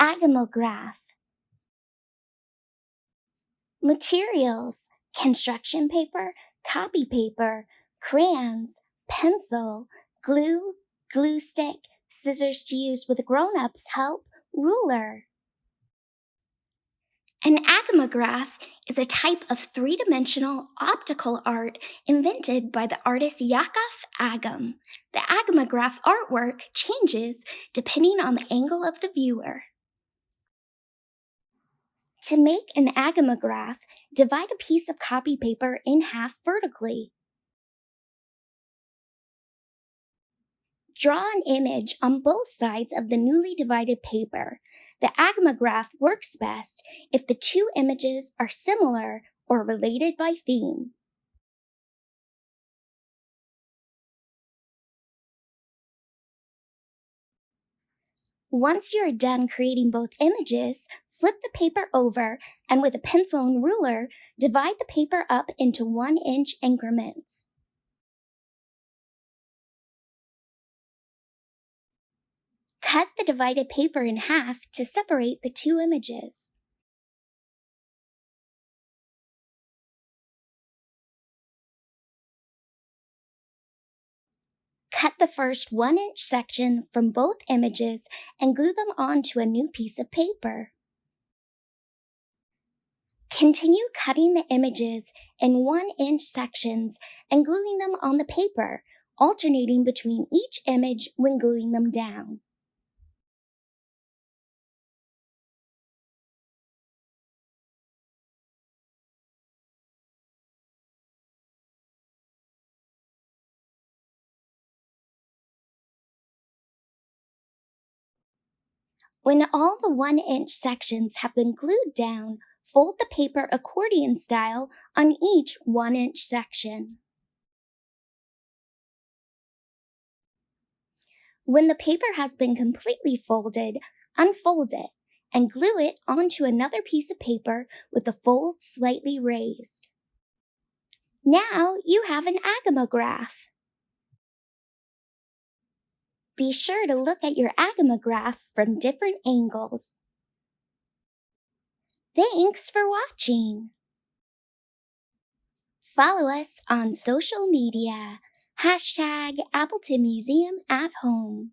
Agamograph. Materials: construction paper, copy paper, crayons, pencil, glue, glue stick, scissors to use with grown-ups' help, ruler. An agamograph is a type of three-dimensional optical art invented by the artist Yakov Agam. The agamograph artwork changes depending on the angle of the viewer. To make an agamograph, divide a piece of copy paper in half vertically. Draw an image on both sides of the newly divided paper. The agamograph works best if the two images are similar or related by theme. Once you are done creating both images, flip the paper over and with a pencil and ruler, divide the paper up into 1-inch increments. Cut the divided paper in half to separate the two images. Cut the first 1-inch section from both images and glue them onto a new piece of paper. Continue cutting the images in 1-inch sections and gluing them on the paper, alternating between each image when gluing them down. When all the 1-inch sections have been glued down, fold the paper accordion style on each 1-inch section. When the paper has been completely folded, unfold it and glue it onto another piece of paper with the folds slightly raised. Now you have an agamograph. Be sure to look at your agamograph from different angles. Thanks for watching. Follow us on social media, #AppletonMuseum@home.